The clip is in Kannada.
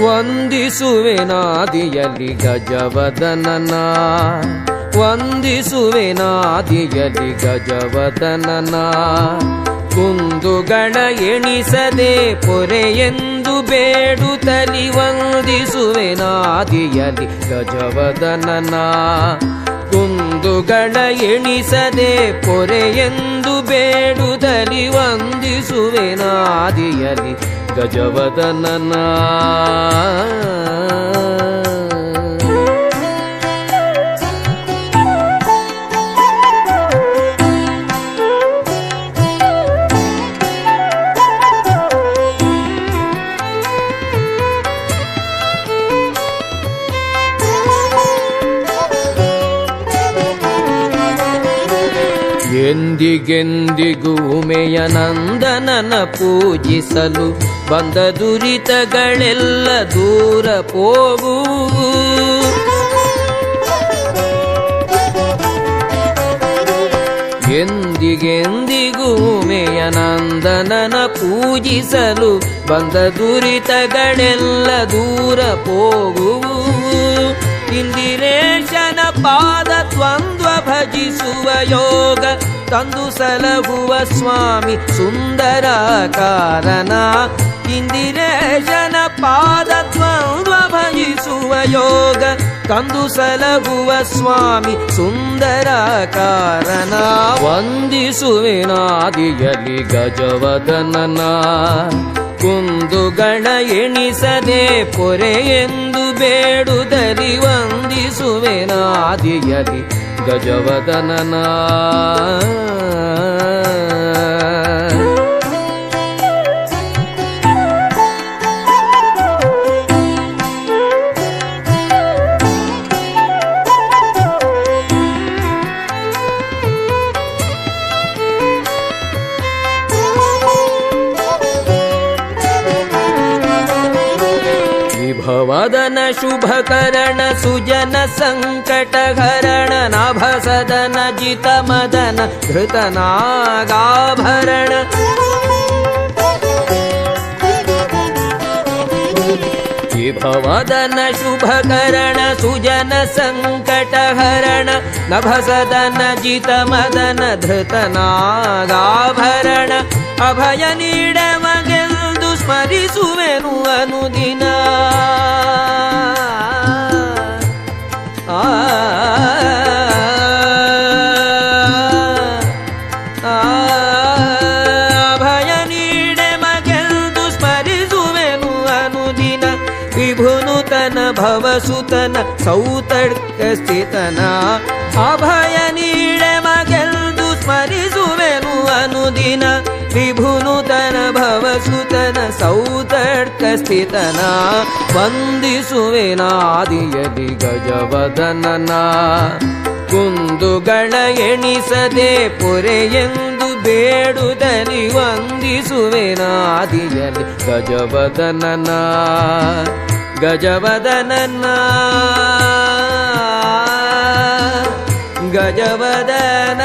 ವಂದಿಸುವೆನಾದಿಯಲಿ ಗಜವದನನ ವಂದಿಸುವೆನಾದಿಯಲಿ ಗಜವದನನ ಕುಂದುಗಳ ಎಣಿಸದೆ ಪೊರೆಯೆಂದು ಬೇಡುತ್ತಲಿ ವಂದಿಸುವೆನಾದಿಯಲಿ ಗಜವದನನ ಕುಂದುಗಳ ಎಣಿಸದೆ ಪೊರೆಯೆಂದು ಬೇಡುತ್ತಲಿ ವಂದಿಸುವೆನಾದಿಯಲಿ ಗಜವದನನ ಎಂದಿಗೆಂದಿಗೂ ಉಮೆಯ ನಂದನನ ಪೂಜಿಸಲು ಬಂದ ದುರಿತಗಳೆಲ್ಲ ದೂರ ಹೋಗುವು. ಎಂದಿಗೆಂದಿಗೂ ಉಮೆಯ ನಂದನನ ಪೂಜಿಸಲು ಬಂದ ದುರಿತಗಳೆಲ್ಲ ದೂರ ಹೋಗುವು. ಇಂದಿರೇಶನ ಪಾದ ದ್ವಂದ್ವ ಭಜಿಸುವ ಯೋಗ ತಂದು ಸಲಹುವ ಸ್ವಾಮಿ ಸುಂದರ ಕಾರಣ. ಇಂದಿರೇಶನ ಪಾದ ದ್ವಂದ್ವ ಭಜಿಸುವ ಯೋಗ ತಂದು ಸಲಹುವ ಸ್ವಾಮಿ ಸುಂದರ ಕಾರಣ. ವಂದಿಸುವೆನಾದಿಯಲಿ ಗಜವದನನ ಕುಂದುಗಳ ಎಣಿಸದೆ ಪೊರೆಯೆಂದು ಬೇಡುತ್ತಲಿ ವಂದಿಸುವೆನಾದಿಯಲಿ ಗಜವದನನ. ಭವದನ ಶುಭಕರಣ ಸುಜನ ಸಂಕಟಹರಣ ನಭಸದನ ಜಿತ ಮದನ ಧೃತನಾಗಾಭರಣ. ಭವದನ ಶುಭಕರಣ ಸುಜನ ಸಂಕಟಹರಣ ನಭಸದನ ಜಿತ ಮದನ ಧೃತನಾಗಾಭರಣ. ಅಭಯ ನೀಡಮಗೆಂದು ಸ್ಮರಿಸುವೆನು ಅನುದಿನ. ಅಭಯ ನೀಡೆ ಮಗೆಂದು ಸ್ಮರಿಸುವೆನು ಅನುದಿನ. ವಿಭುನುತನ ಭವಸುತನ ಸೌತಡ್ಕ ಸ್ಥಿತನ. ಅಭಯ ನೀಡೆ ಮಗೆಂದು ಸ್ಮರಿಸುವೆನು ಅನುದಿನ. ವಿಭುನುತನ ಭವಸುತನ ಸೌತಡ್ಕ ಸ್ಥಿತನ. ವಂದಿಸುವೆನಾದಿಯಲಿ ಗಜವದನನ ಕುಂದುಗಳ ಎಣಿಸದೆ ಪೊರೆಯೆಂದು ಬೇಡುತ್ತಲಿ ವಂದಿಸುವೆನಾದಿಯಲಿ ಗಜವದನನ ಗಜವದನನ ಗಜವದನ.